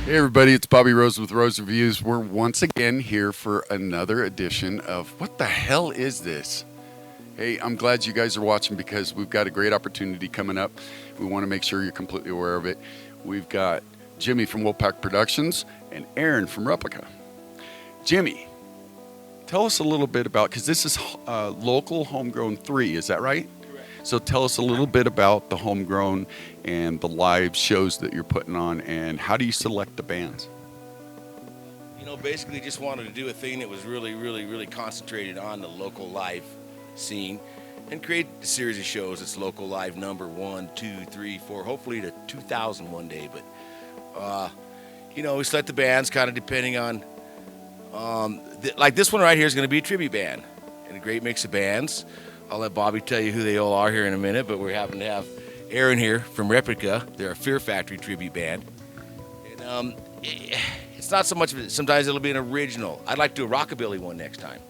Hey everybody, it's Bobby Rose with Rose Reviews. We're once again here for another edition of What the Hell Is This? Hey, I'm glad you guys are watching because we've got a great opportunity coming up. We want to make sure you're completely aware of it. We've got Jimmy from Wolfpack Productions and Aaron from Replica. Jimmy, tell us a little bit about, because this is local Homegrown 3, is that right? So tell us a little bit about the Homegrown and the live shows that you're putting on, and how do you select the bands? You know, basically just wanted to do a thing that was really concentrated on the local live scene and create a series of shows that's local live number 1, 2, 3, 4, hopefully to 2,000 one day. But, you know, we select the bands kind of depending on, like this one right here is going to be a tribute band and a great mix of bands. I'll let Bobby tell you who they all are here in a minute, but we happen to have Aaron here from Replica. They're a Fear Factory tribute band. And it's not so much of it. Sometimes it'll be an original. I'd like to do a rockabilly one next time.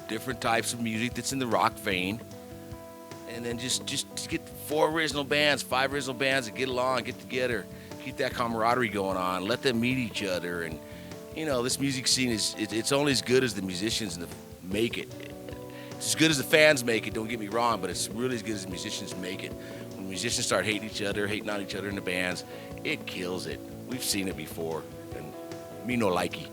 Different types of music that's in the rock vein. And then just get 4 original bands, 5 original bands that get along, get together, keep that camaraderie going on, let them meet each other. And, you know, this music scene it's only as good as the musicians make it. It's as good as the fans make it, don't get me wrong, but it's really as good as the musicians make it. When musicians start hating on each other in the bands, it kills it. We've seen it before, and me no likey.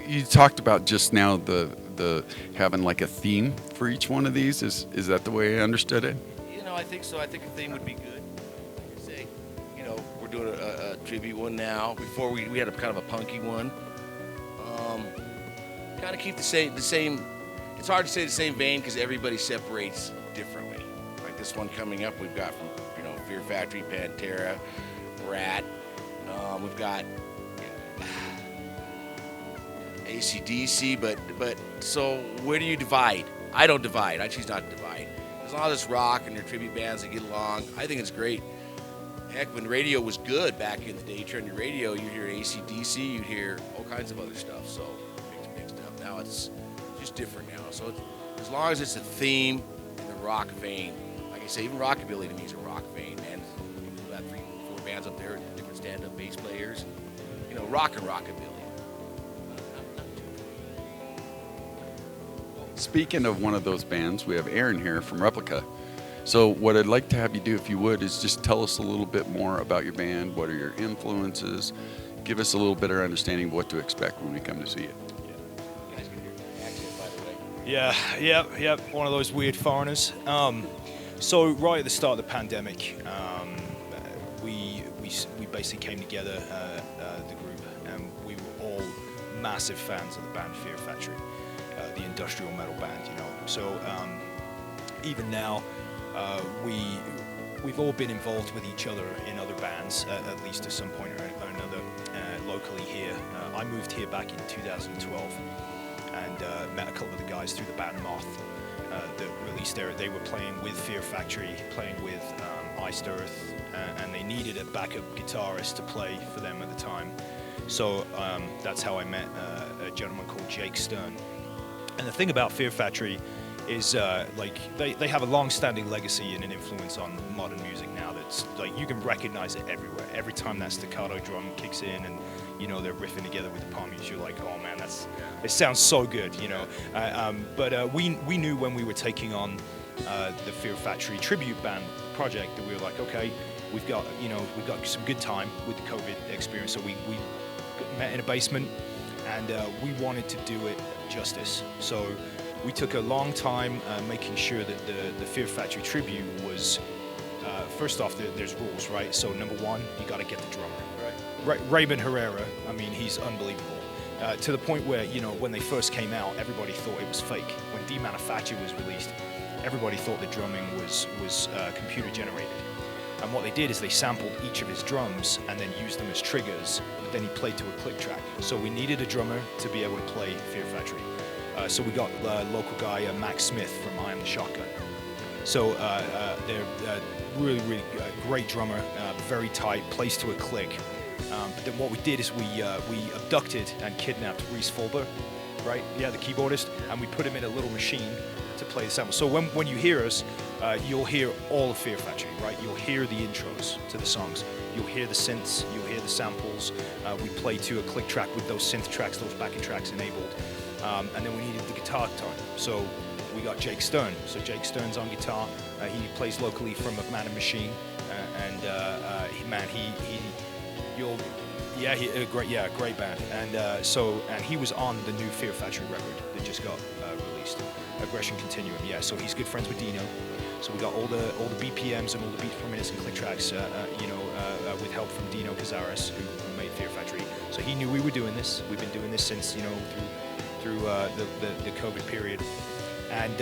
You talked about just now the having like a theme for each one of these. Is that the way I understood it? You know, I think so. I think a theme would be good. Like I say, you know, we're doing a tribute one now. Before we had a kind of a punky one. Kind of keep the same. It's hard to say the same vein because everybody separates differently. Like this one coming up, we've got from Fear Factory, Pantera, Ratt. We've got AC/DC, but so where do you divide? I don't divide. I choose not to divide. As long as it's rock and they're tribute bands that get along, I think it's great. Heck, when radio was good back in the day, you turn your radio, you'd hear AC/DC, you'd hear all kinds of other stuff. So mixed up. Now it's just different now. So as long as it's a theme in the rock vein, like I say, even rockabilly to me is a rock vein, man. We've got 3, 4 bands up there, different stand-up bass players. You know, rock and rockabilly. Speaking of one of those bands, we have Aaron here from Replica. So what I'd like to have you do, if you would, is just tell us a little bit more about your band. What are your influences? Give us a little better understanding of what to expect when we come to see it. Yeah. One of those weird foreigners. So right at the start of the pandemic, we basically came together, the group, and we were all massive fans of the band Fear Factory, the industrial metal band, you know. So even now, we've all been involved with each other in other bands, at least at some point or another, locally here. I moved here back in 2012. And met a couple of the guys through the band Moth that released they were playing with Fear Factory, playing with Iced Earth, and they needed a backup guitarist to play for them at the time. So that's how I met a gentleman called Jake Stern. And the thing about Fear Factory is like they have a long-standing legacy and an influence on modern music now that's like you can recognize it everywhere. Every time that staccato drum kicks in and they're riffing together with the palmies, you're like, oh man, it sounds so good, you know. But we knew when we were taking on the Fear Factory tribute band project that we were like, okay, we've got some good time with the COVID experience, so we met in a basement and we wanted to do it justice. So we took a long time making sure that the Fear Factory tribute was, first off, there's rules, right? So number 1, you got to get the drummer. Right. Raymond Herrera, I mean, he's unbelievable. To the point where, when they first came out, everybody thought it was fake. When Demanufactured was released, everybody thought the drumming was computer generated. And what they did is they sampled each of his drums and then used them as triggers, but then he played to a click track. So we needed a drummer to be able to play Fear Factory. So we got local guy Max Smith from I Am the Shotgun. So they're really great drummer, very tight, plays to a click. But then what we did is we abducted and kidnapped Reese Fulber, right? Yeah, the keyboardist, and we put him in a little machine to play the sample. So when you hear us, you'll hear all of Fear Factory, right? You'll hear the intros to the songs. You'll hear the synths. You'll hear the samples. We play to a click track with those synth tracks, those backing tracks enabled. And then we needed the guitar tone. So we got Jake Stern. So Jake Stern's on guitar. He plays locally from Man and Machine. Great band. And he was on the new Fear Factory record that just got released, Aggression Continuum. Yeah, so he's good friends with Dino. So we got all the BPMs and all the beats per minutes and click tracks, with help from Dino Cazares, who made Fear Factory. So he knew we were doing this. We've been doing this since through the COVID period. And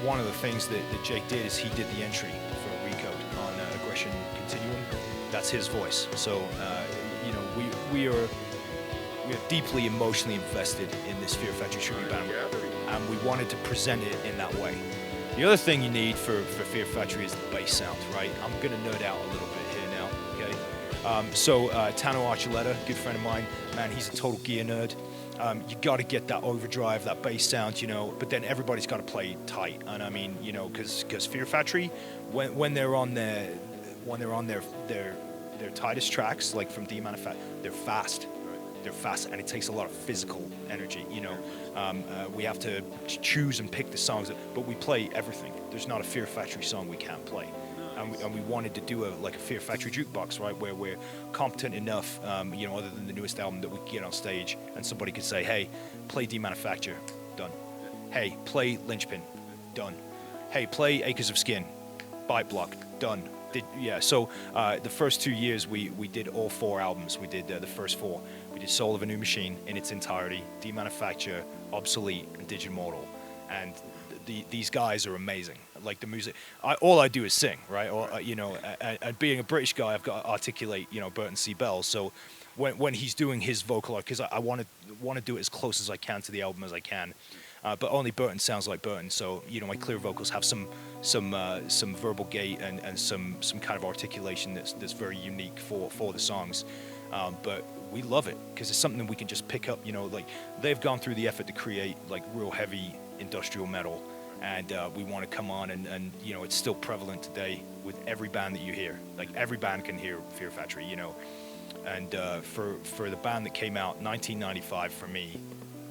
one of the things that Jake did is he did the entry for Recode on Aggression Continuum. That's his voice. So we are deeply emotionally invested in this Fear Factory tribute band, and we wanted to present it in that way. The other thing you need for Fear Factory is the bass sound, right? I'm gonna nerd out a little bit here now, okay? Tano Archuleta, good friend of mine, man, he's a total gear nerd. You got to get that overdrive, that bass sound, but then everybody's got to play tight. And I mean, because Fear Factory, when they're on their tightest tracks, like from Demanufacture, they're fast. They're fast, and it takes a lot of physical energy. We have to choose and pick the songs, but we play everything. There's not a Fear Factory song we can't play. And we wanted to do a Fear Factory jukebox, right, where we're competent enough, other than the newest album, that we could get on stage and somebody could say, hey, play Demanufacture, done. Hey, play Lynchpin, done. Hey, play Acres of Skin, Bite Block, done. So the first 2 years we did all 4 albums. We did the first 4. We did Soul of a New Machine in its entirety, Demanufacture, Obsolete, and Digimortal. And these guys are amazing. Like the music, all I do is sing, right? And being a British guy, I've got to articulate, Burton C. Bell. So when he's doing his vocal art, because I want to do it as close as I can to the album as I can, but only Burton sounds like Burton. So my clear vocals have some verbal gait and some kind of articulation that's very unique for the songs. But we love it because it's something that we can just pick up. Like they've gone through the effort to create like real heavy industrial metal. And we want to come on and it's still prevalent today with every band that you hear. Like every band can hear Fear Factory, And for the band that came out, 1995 for me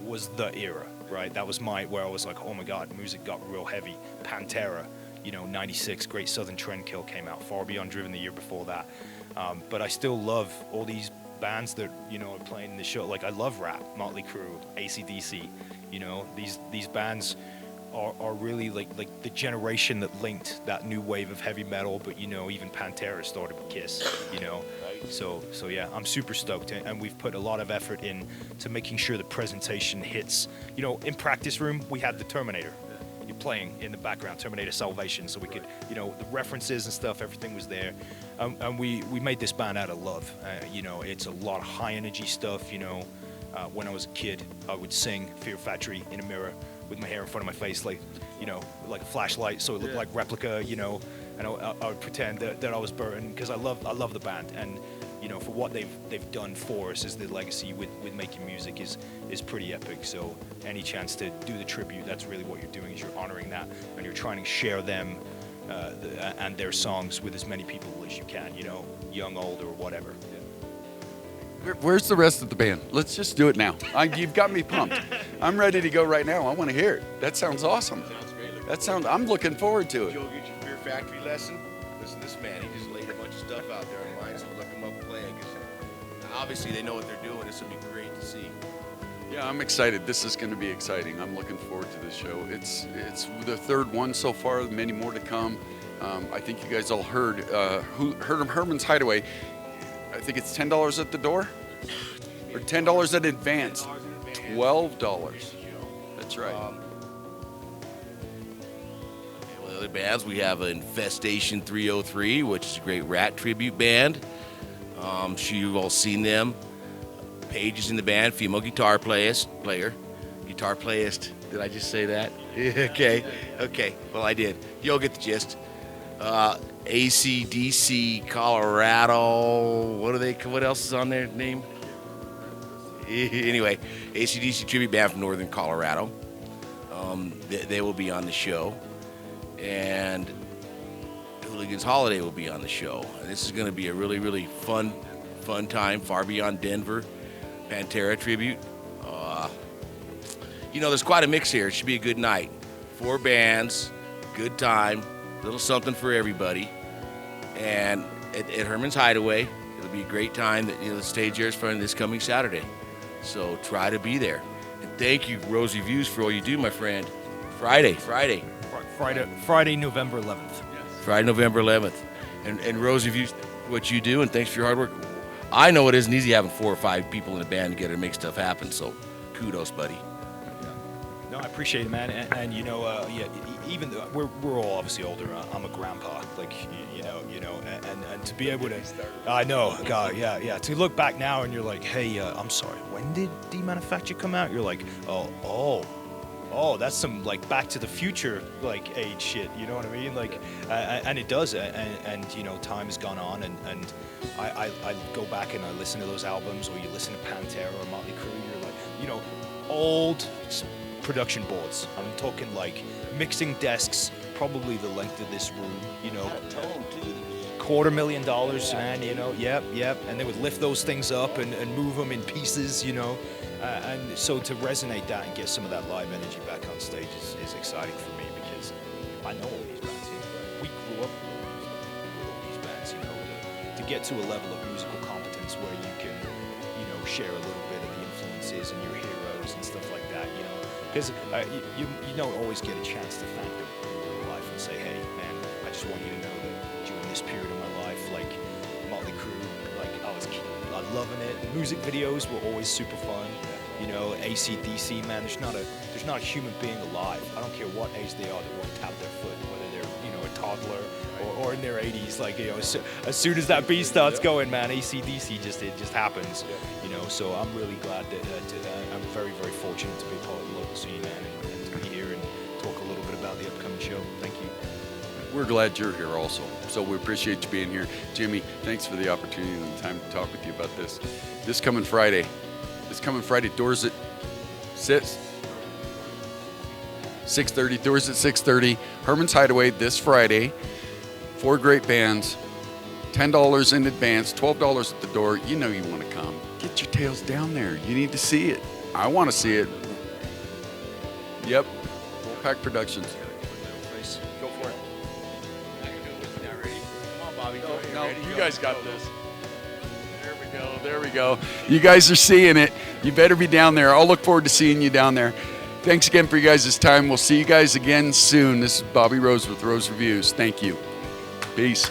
was the era, right? That was where I was like, oh my God, music got real heavy. Pantera, 96, Great Southern Trendkill came out. Far Beyond Driven the year before that. But I still love all these bands that are playing in the show. Like I love Ratt, Motley Crue, AC/DC. These bands are really like the generation that linked that new wave of heavy metal, but even Pantera started with Kiss, So yeah, I'm super stoked, and we've put a lot of effort in to making sure the presentation hits. In Practice Room we had the Terminator playing in the background, Terminator Salvation, so we could, the references and stuff, everything was there, and we made this band out of love. It's a lot of high energy stuff. When I was a kid, I would sing Fear Factory in a mirror with my hair in front of my face, like a flashlight, so it looked like Replica, and I would pretend that I was Burton, because I love the band, and for what they've done for us as the legacy with making music is pretty epic. So any chance to do the tribute, that's really what you're doing, is you're honoring that, and you're trying to share them and their songs with as many people as you can, young, old, or whatever. Where's the rest of the band? Let's just do it now. You've got me pumped. I'm ready to go right now. I want to hear it. That sounds awesome. Sounds great. I'm looking forward to it. You'll get your Fear Factory lesson. Listen to this man. He just laid a bunch of stuff out there online, so look him up and play it. Obviously, they know what they're doing. This will be great to see. Yeah, I'm excited. This is going to be exciting. I'm looking forward to this show. It's the third one so far. Many more to come. I think you guys all heard of Herman's Hideaway. I think it's $10 at the door, or $10 in advance. $12. That's right. Well, the other bands, we have Infestation 303, which is a great Ratt tribute band. I'm sure you've all seen them. Paige is in the band, female guitar player. Did I just say that? Okay. Well, I did. You'll get the gist. AC/DC Colorado. What else is on their name? Anyway, AC/DC tribute band from Northern Colorado. They will be on the show, and Hooligan's Holiday will be on the show. And this is going to be a really, really fun time, far beyond Denver. Pantera tribute. There's quite a mix here. It should be a good night. 4 bands, good time, little something for everybody. And at Herman's Hideaway, it'll be a great time. The stage here is for this coming Saturday. So try to be there. And thank you, Rose Reviews, for all you do, my friend. Friday, November 11th. Friday, November 11th. And Rose Reviews, what you do, and thanks for your hard work. I know it isn't easy having 4 or 5 people in a band together to make stuff happen, so kudos, buddy. No, I appreciate it, man. And even though we're all obviously older, I'm a grandpa, like and to be able to, I know, God, yeah. To look back now and you're like, hey, I'm sorry, when did Demanufacture come out? You're like, oh, that's some like Back to the Future like age shit. You know what I mean? Like, and it does, and time has gone on, and I go back and I listen to those albums, or you listen to Pantera or Motley Crue. You're like, old production boards. I'm talking like mixing desks, probably the length of this room. $250,000, man. Yep. And they would lift those things up and move them in pieces. And so to resonate that and get some of that live energy back on stage is exciting for me, because I know all these bands. We grew up with all these bands. To get to a level of musical competence where you can, share a little bit of the influences and your heroes and stuff like that. Because you don't always get a chance to thank them in real life and say, hey, man, I just want you to know that during this period of my life, like Motley Crue, like I was loving it. The music videos were always super fun. AC/DC, man, there's not a human being alive. I don't care what age they are that won't tap their foot, whether they're a toddler or in their 80s. Like as soon as that beat starts going, man, AC/DC it just happens. So I'm really glad that I'm very, very fortunate to be a part of the local scene, man, and to be here and talk a little bit about the upcoming show. Thank you. We're glad you're here also. So we appreciate you being here. Jimmy, thanks for the opportunity and the time to talk with you about this. This coming Friday, doors at 6:30, doors at 6:30. Herman's Hideaway this Friday. 4 great bands, $10 in advance, $12 at the door. You know you want to come. Get your tails down there. You need to see it. I want to see it. Yep. Wolfpack Productions. Go for it. Come on, Bobby. No, you guys got this. There we go. You guys are seeing it. You better be down there. I'll look forward to seeing you down there. Thanks again for you guys' time. We'll see you guys again soon. This is Bobby Rose with Rose Reviews. Thank you. Peace.